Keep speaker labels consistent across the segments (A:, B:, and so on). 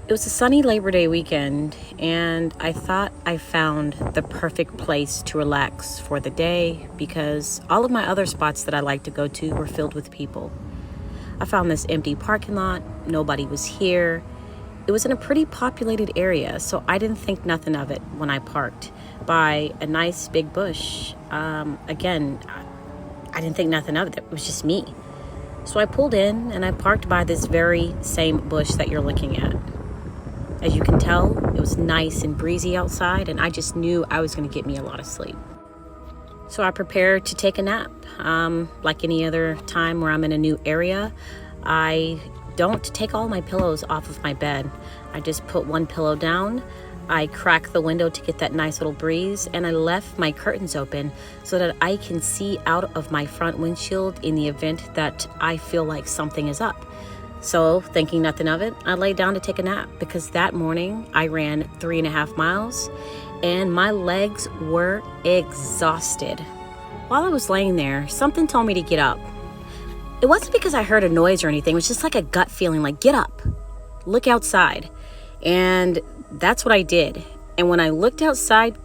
A: It was a sunny Labor Day weekend, and I thought I found the perfect place to relax for the day because all of my other spots that I like to go to were filled with people. I found this empty parking lot. Nobody was here. It was in a pretty populated area, so I didn't think nothing of it when I parked by a nice big bush. Again, I didn't think nothing of it. It was just me. So I pulled in and I parked by this very same bush that you're looking at. As you can tell, it was nice and breezy outside, and I just knew I was going to get me a lot of sleep. So I prepared to take a nap. Like any other time where I'm in a new area, I don't take all my pillows off of my bed. I just put one pillow down. I crack the window to get that nice little breeze, and I left my curtains open so that I can see out of my front windshield in the event that I feel like something is up. So, thinking nothing of it, I lay down to take a nap because that morning I ran 3.5 miles and my legs were exhausted. While I was laying there, something told me to get up. It wasn't because I heard a noise or anything. It was just like a gut feeling, like, get up, look outside. And that's what I did. And when I looked outside,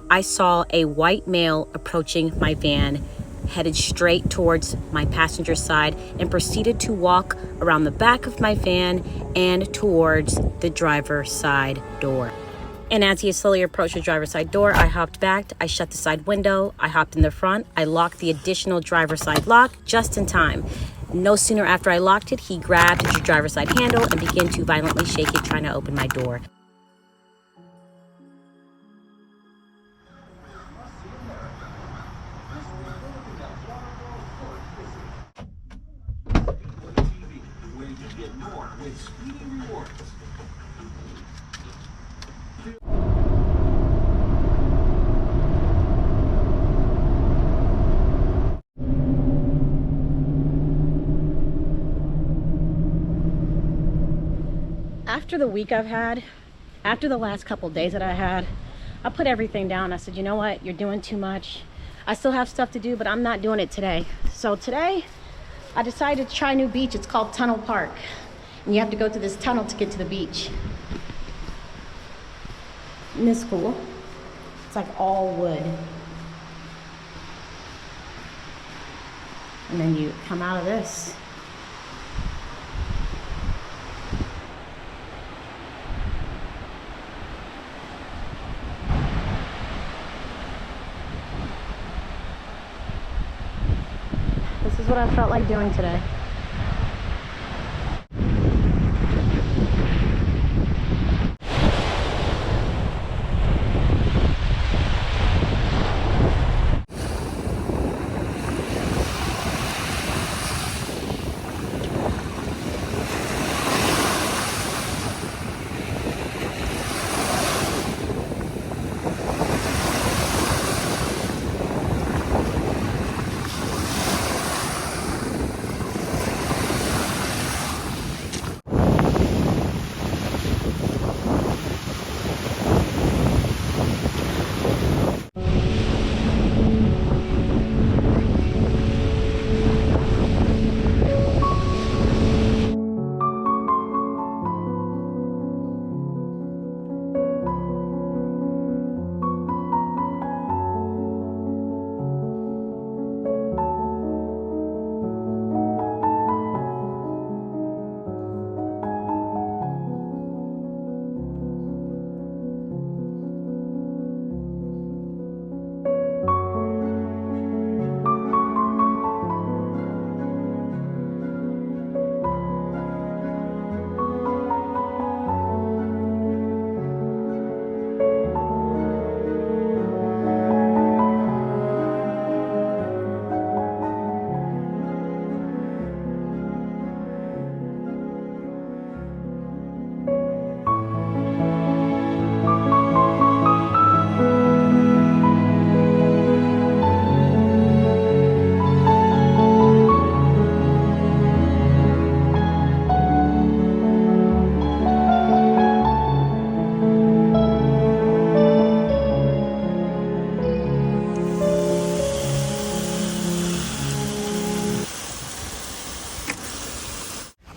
A: I saw a white male approaching my van, headed straight towards my passenger side, and proceeded to walk around the back of my van and towards the driver's side door. And as he slowly approached the driver's side door, I hopped back, I shut the side window, I hopped in the front, I locked the additional driver's side lock just in time. No sooner after I locked it, he grabbed the driver's side handle and began to violently shake it, trying to open my door. After the week I've had, after the last couple days that I had, I put everything down. I said, you know what, you're doing too much. I still have stuff to do, but I'm not doing it today. So today, I decided to try a new beach. It's called Tunnel Park. And you have to go through this tunnel to get to the beach. Isn't this cool? It's like all wood. And then you come out of this. This is what I felt like doing today.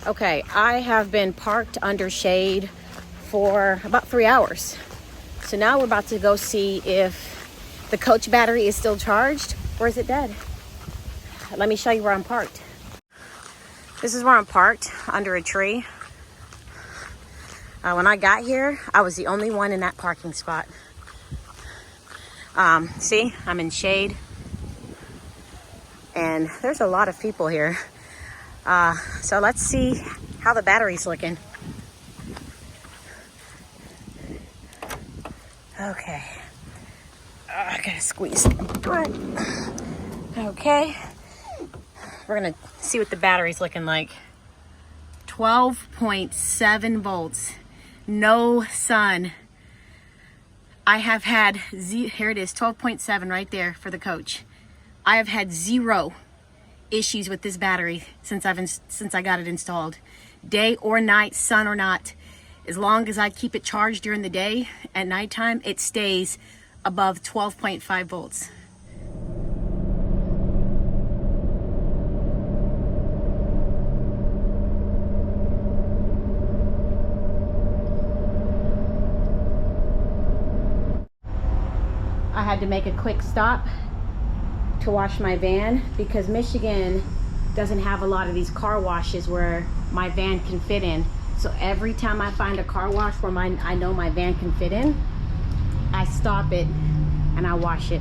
A: Okay, I have been parked under shade for about 3 hours. So now we're about to go see if the coach battery is still charged or is it dead. Let me show you where I'm parked. This is where I'm parked, under a tree. When I got here, I was the only one in that parking spot. See, I'm in shade. And there's a lot of people here. So let's see how the battery's looking. Okay. I gotta squeeze through it. Okay. We're gonna see what the battery's looking like. 12.7 volts. No sun. I have had, here it is, 12.7 right there for the coach. I have had 0 issues with this battery since I got it installed. Day or night, sun or not. As long as I keep it charged during the day, at nighttime, it stays above 12.5 volts. I had to make a quick stop to wash my van because Michigan doesn't have a lot of these car washes where my van can fit in. So every time I find a car wash where I know my van can fit in, I stop it and I wash it.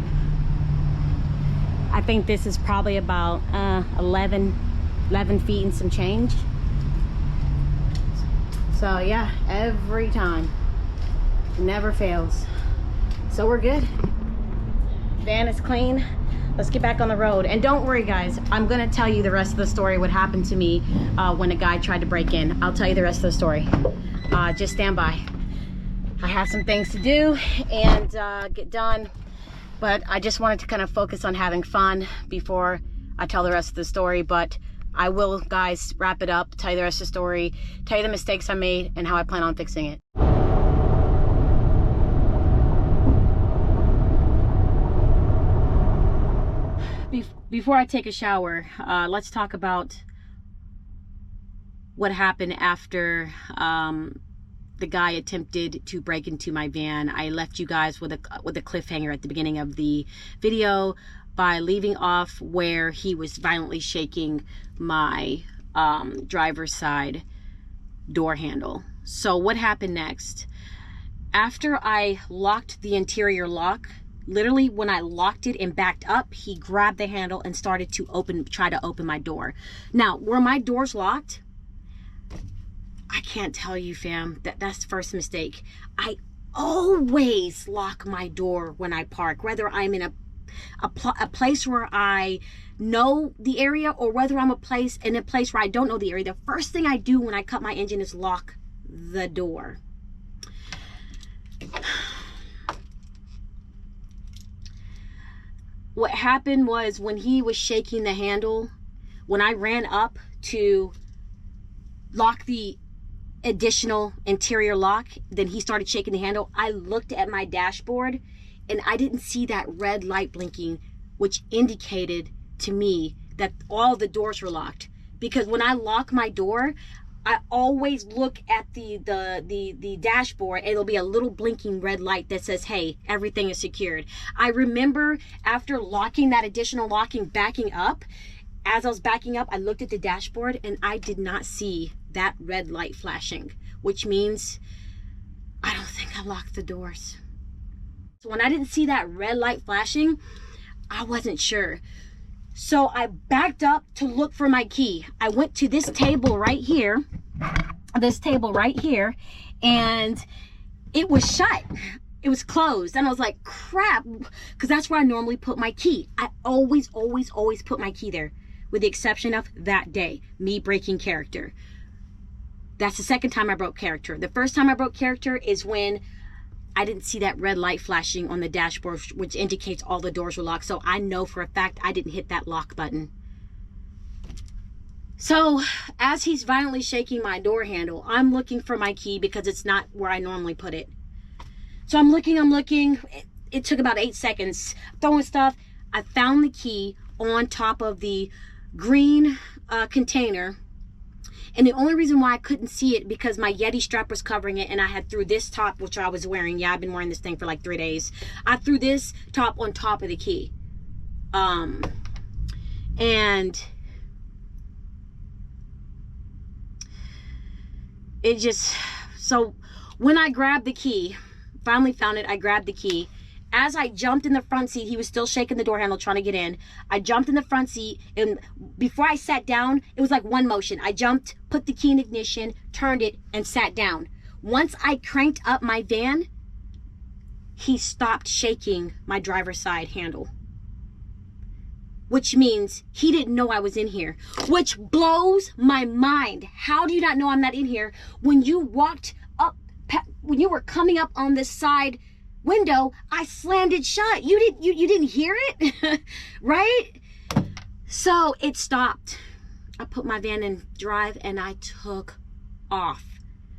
A: I think this is probably about 11 feet and some change. So yeah, every time, never fails. So we're good. Van is clean. Let's get back on the road. And don't worry guys, I'm gonna tell you the rest of the story, what happened to me when a guy tried to break in. I'll tell you the rest of the story. Just stand by. I have some things to do and get done, but I just wanted to kind of focus on having fun before I tell the rest of the story. But I will, guys, wrap it up, tell you the rest of the story, tell you the mistakes I made and how I plan on fixing it. Before I take a shower, let's talk about what happened after the guy attempted to break into my van. I left you guys with a cliffhanger at the beginning of the video by leaving off where he was violently shaking my driver's side door handle. So what happened next? After I locked the interior lock, literally when I locked it and backed up, he grabbed the handle and started to try to open my door. Now, were my doors locked? I can't tell you, fam. That's the first mistake. I always lock my door when I park, whether I'm in a place where I know the area or whether I'm in a place where I don't know the area. The first thing I do when I cut my engine is lock the door. What happened was when he was shaking the handle, when I ran up to lock the additional interior lock, then he started shaking the handle. I looked at my dashboard and I didn't see that red light blinking, which indicated to me that all the doors were locked. Because when I lock my door, I always look at the dashboard and it'll be a little blinking red light that says, hey, everything is secured. I remember after locking that additional locking, backing up, as I was backing up, I looked at the dashboard and I did not see that red light flashing, which means I don't think I locked the doors. So when I didn't see that red light flashing, I wasn't sure. So I backed up to look for my key. I went to this table right here, and it was shut. It was closed. And I was like, crap, because that's where I normally put my key. I always put my key there, with the exception of that day, me breaking character. That's the second time I broke character. The first time I broke character is when I didn't see that red light flashing on the dashboard, which indicates all the doors were locked. So I know for a fact I didn't hit that lock button. So as he's violently shaking my door handle, I'm looking for my key because it's not where I normally put it. So I'm looking. It took about 8 seconds. Throwing stuff. I found the key on top of the green container
B: And the only reason why I couldn't see it, because my Yeti strap was covering it, and I had threw this top, which I was wearing. Yeah, I've been wearing this thing for like 3 days. I threw this top on top of the key. And it just, so when I grabbed the key, finally found it, I grabbed the key. As I jumped in the front seat, he was still shaking the door handle trying to get in. I jumped in the front seat, and before I sat down, it was like one motion. I jumped, put the key in ignition, turned it, and sat down. Once I cranked up my van, he stopped shaking my driver's side handle. Which means he didn't know I was in here, which blows my mind. How do you not know I'm not in here when you walked up, when you were coming up on this side window? I slammed it shut. You didn't hear it, right? So it stopped. I put my van in drive and I took off.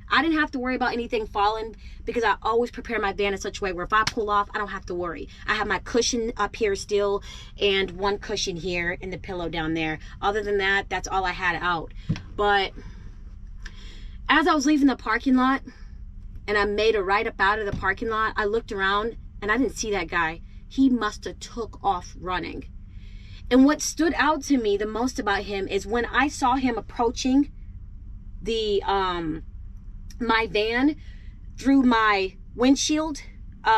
B: I didn't have to worry about anything falling because I always prepare my van in such a way where if I pull off, I don't have to worry. I have my cushion up here still and one cushion here and the pillow down there. Other than that, that's all I had out. But as I was leaving the parking lot and I made a right up out of the parking lot, I looked around and I didn't see that guy. He must have took off running. And what stood out to me the most about him is when I saw him approaching the my van through my windshield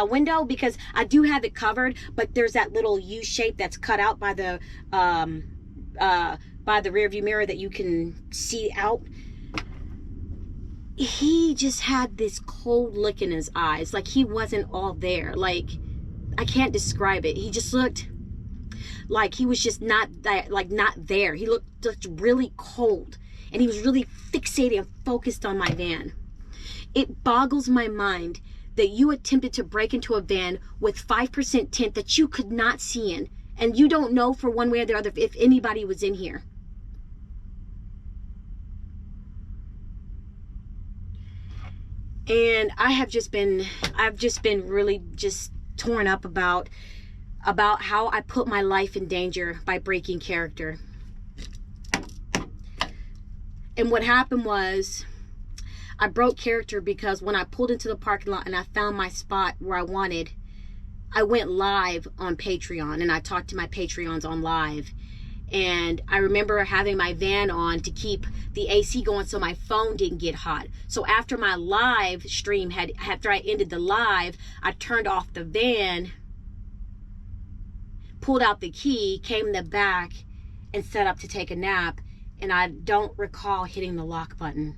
B: window, because I do have it covered, but there's that little U shape that's cut out by the rear view mirror that you can see out. He just had this cold look in his eyes, like he wasn't all there. Like, I can't describe it. He just looked like he was just not there. He looked really cold, and he was really fixated and focused on my van. It boggles my mind that you attempted to break into a van with 5% tint that you could not see in, and you don't know for one way or the other if anybody was in here. And I've just been really just torn up about how I put my life in danger by breaking character. And what happened was, I broke character because when I pulled into the parking lot and I found my spot where I wanted, I went live on Patreon and I talked to my Patreons on live. And I remember having my van on to keep the AC going so my phone didn't get hot. So after my live stream after I ended the live, I turned off the van, pulled out the key, came in the back and set up to take a nap. And I don't recall hitting the lock button.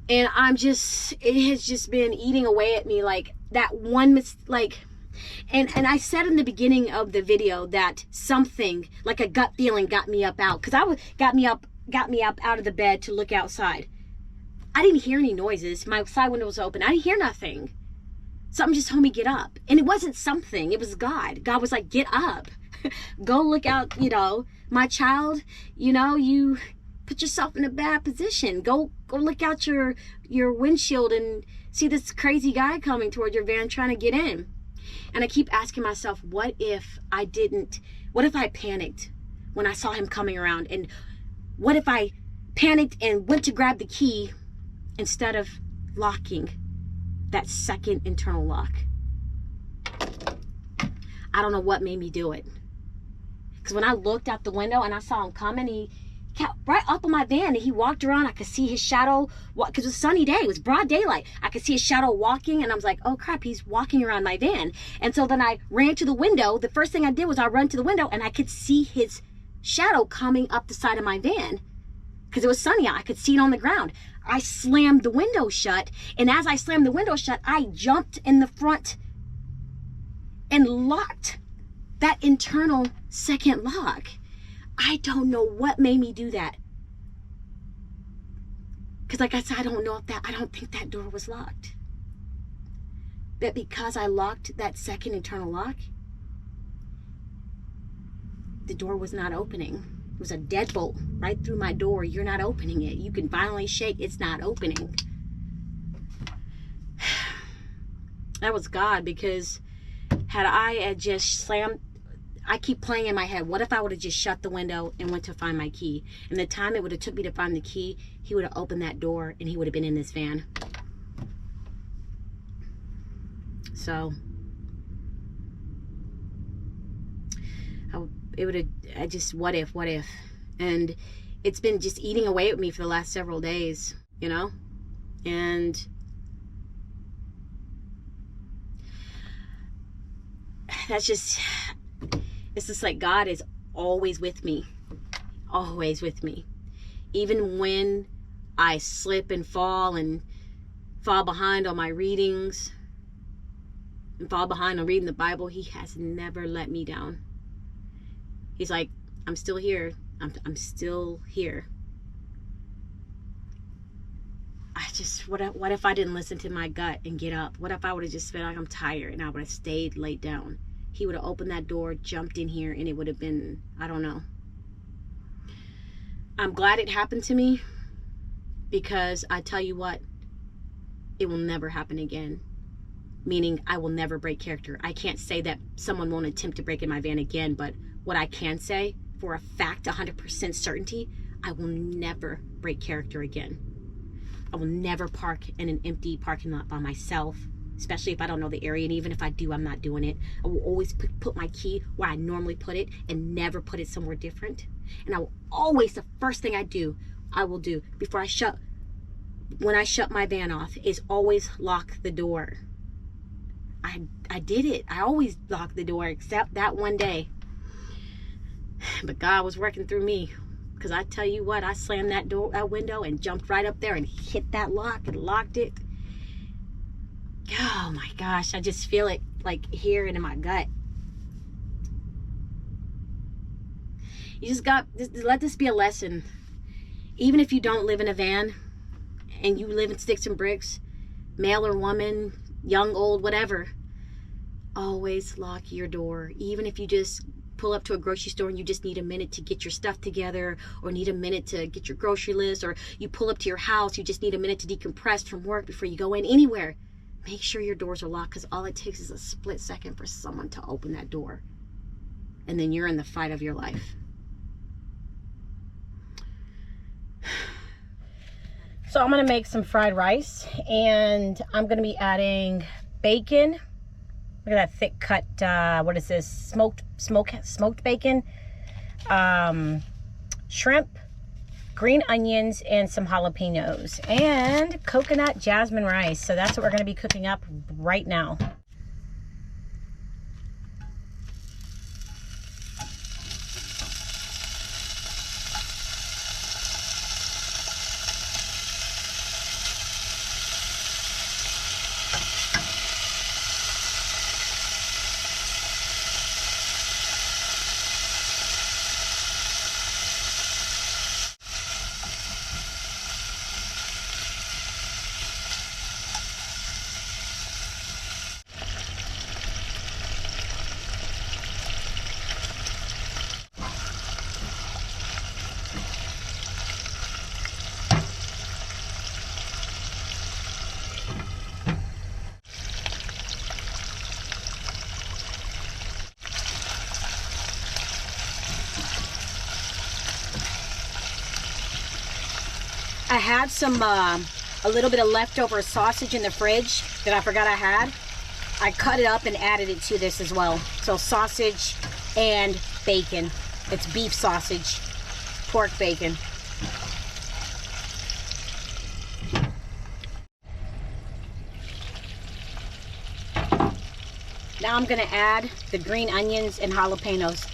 B: And it has just been eating away at me, like that one and I said in the beginning of the video that something like a gut feeling got me up out, because got me up out of the bed to look outside. I didn't hear any noises. My side window was open. I didn't hear nothing. Something just told me get up. And it wasn't something, it was God. God was like, get up. Go look out, my child, you put yourself in a bad position. Go look out your windshield and see this crazy guy coming toward your van trying to get in. And I keep asking myself, what if I panicked when I saw him coming around? And what if I panicked and went to grab the key instead of locking that second internal lock? I don't know what made me do it. Because when I looked out the window and I saw him coming, he kept right up on my van and he walked around. I could see his shadow, because it was a sunny day, it was broad daylight. I could see his shadow walking, and I was like, oh crap, he's walking around my van. And so then I ran to the window. The first thing I did was I ran to the window and I could see his shadow coming up the side of my van because it was sunny out. I could see it on the ground. I slammed the window shut, and as I slammed the window shut, I jumped in the front and locked that internal second lock. I don't know what made me do that. Because like I said, I don't think that door was locked. But because I locked that second internal lock, the door was not opening. It was a deadbolt right through my door. You're not opening it. You can violently shake, it's not opening. That was God, because had I just slammed, I keep playing in my head, what if I would have just shut the window and went to find my key? And the time it would have took me to find the key, he would have opened that door and he would have been in this van. So it would have, I just, what if? And it's been just eating away at me for the last several days, you know? And that's just, it's just like God is always with me. Always with me. Even when I slip and fall behind on my readings and fall behind on reading the Bible, he has never let me down. He's like, I'm still here. I'm still here. I just, what if I didn't listen to my gut and get up? What if I would have just been like, I'm tired, and I would have stayed laid down? He would have opened that door, jumped in here, and it would have been, I don't know. I'm glad it happened to me, because I tell you what, it will never happen again. Meaning I will never break character. I can't say that someone won't attempt to break in my van again, but what I can say for a fact, 100% certainty, I will never break character again. I will never park in an empty parking lot by myself, especially if I don't know the area. And even if I do, I'm not doing it. I will always put my key where I normally put it and never put it somewhere different. And I will always, the first thing I will do before when I shut my van off is always lock the door. I did it. I always lock the door except that one day. But God was working through me. Because I tell you what, I slammed that window and jumped right up there and hit that lock and locked it. Oh my gosh, I just feel it like here and in my gut. You just let this be a lesson. Even if you don't live in a van and you live in sticks and bricks, male or woman, young, old, whatever, always lock your door. Even if you just pull up to a grocery store and you just need a minute to get your stuff together, or need a minute to get your grocery list, or you pull up to your house, you just need a minute to decompress from work before you go in anywhere. Make sure your doors are locked, because all it takes is a split second for someone to open that door. And then you're in the fight of your life. So I'm going to make some fried rice, and I'm going to be adding bacon. Look at that thick cut, what is this? Smoked bacon, shrimp, green onions, and some jalapenos, and coconut jasmine rice. So that's what we're going to be cooking up right now. I had a little bit of leftover sausage in the fridge that I forgot I had. I cut it up and added it to this as well. So sausage and bacon. It's beef sausage, pork bacon. Now I'm gonna add the green onions and jalapenos.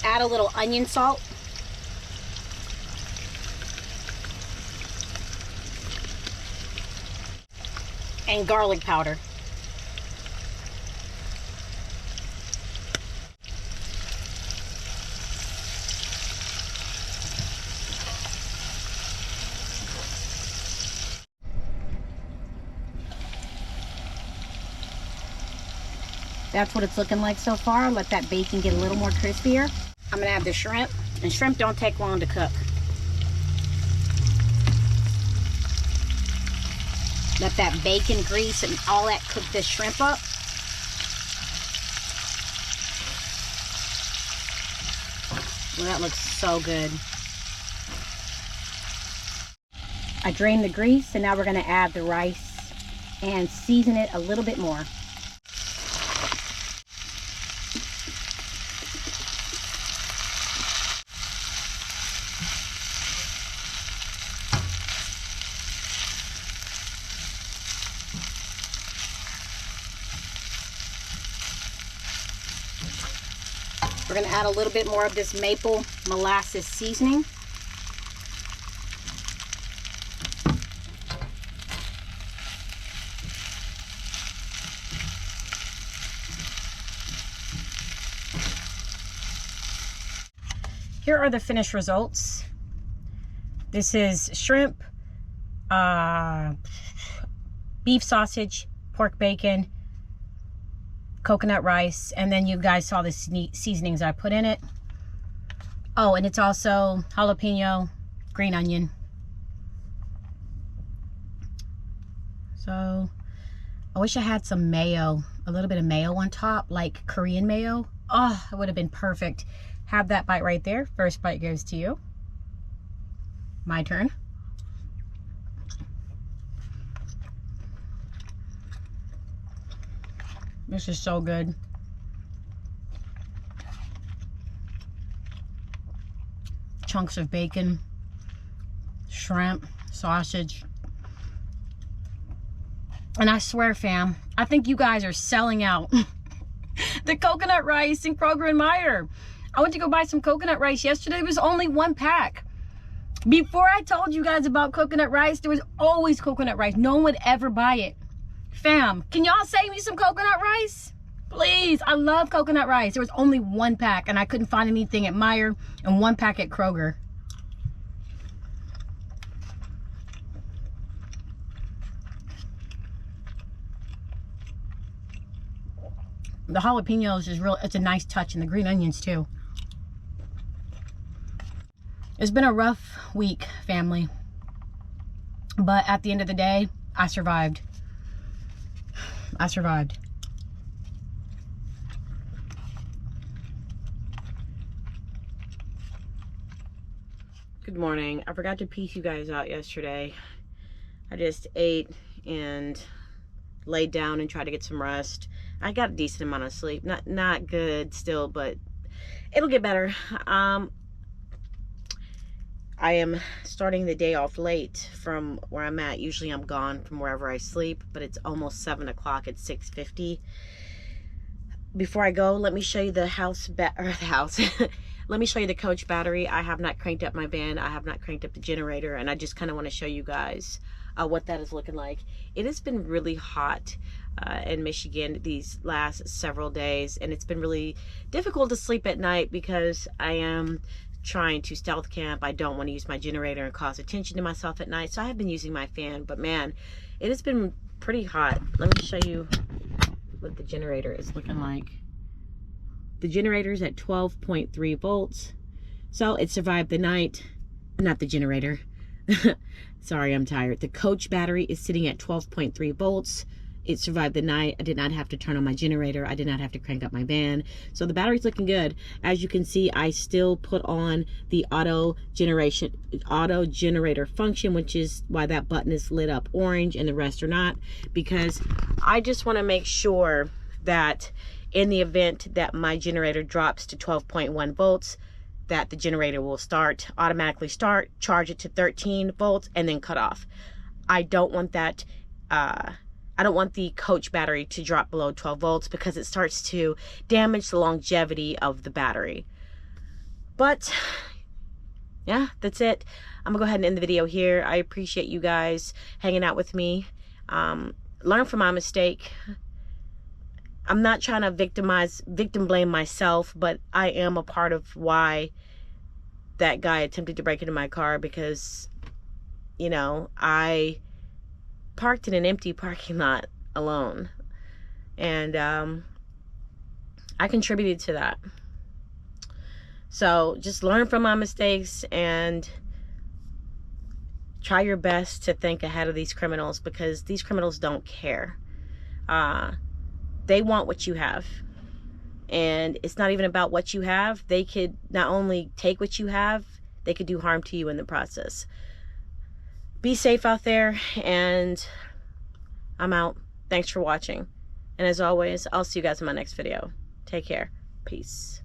B: Add a little onion salt. And garlic powder.
A: That's what it's looking like so far. Let that bacon get a little more crispier. I'm gonna add the shrimp, and shrimp don't take long to cook. Let that bacon grease and all that cook this shrimp up. Well, that looks so good. I drained the grease, and now we're gonna add the rice and season it a little bit more. We're going to add a little bit more of this maple molasses seasoning. Here are the finished results. This is shrimp, beef sausage, pork bacon, coconut rice, and then you guys saw the seasonings I put in it. Oh, and it's also jalapeno, green onion. So I wish I had some mayo, a little bit of mayo on top, like Korean mayo. Oh, it would have been perfect. Have that bite right there. First bite goes to you. My turn. This is so good. Chunks of bacon, shrimp, sausage. And I swear, fam, I think you guys are selling out the coconut rice in Kroger and Meijer. I went to go buy some coconut rice yesterday. There was only 1 pack. Before I told you guys about coconut rice, there was always coconut rice. No one would ever buy it. Fam, can y'all save me some coconut rice? Please, I love coconut rice. There was only 1 pack, and I couldn't find anything at Meijer, and 1 pack at Kroger. The jalapenos is real, it's a nice touch, and the green onions too. It's been a rough week, family. But at the end of the day, I survived. I survived. Good morning. I forgot to piece you guys out yesterday. I just ate and laid down and tried to get some rest. I got a decent amount of sleep. Not good still, but it'll get better. I am starting the day off late from where I'm at. Usually I'm gone from wherever I sleep, but it's almost 7 o'clock. It's 6:50. Before I go, let me show you the let me show you the coach battery. I have not cranked up my van. I have not cranked up the generator, and I just kind of want to show you guys what that is looking like. It has been really hot in Michigan these last several days, and it's been really difficult to sleep at night because I am trying to stealth camp. I don't want to use my generator and cause attention to myself at night, so I have been using my fan. But man, it has been pretty hot. Let me show you what the generator is looking like. The generator is at 12.3 volts, so it survived the night. Not the generator. Sorry, I'm tired. The coach battery is sitting at 12.3 volts. It survived the night. I did not have to turn on my generator. I did not have to crank up my van. So the battery's looking good. As you can see, I still put on the auto generator function, which is why that button is lit up orange and the rest are not, because I just want to make sure that in the event that my generator drops to 12.1 volts, that the generator will automatically start, charge it to 13 volts, and then cut off. I don't want that. I don't want the coach battery to drop below 12 volts because it starts to damage the longevity of the battery. But yeah, that's it. I'm gonna go ahead and end the video here. I appreciate you guys hanging out with me. Learn from my mistake. I'm not trying to victim blame myself, but I am a part of why that guy attempted to break into my car, because, you know, I parked in an empty parking lot alone. And I contributed to that. So just learn from my mistakes and try your best to think ahead of these criminals, because these criminals don't care. They want what you have. And it's not even about what you have. They could not only take what you have, they could do harm to you in the process. Be safe out there, and I'm out. Thanks for watching. And as always, I'll see you guys in my next video. Take care. Peace.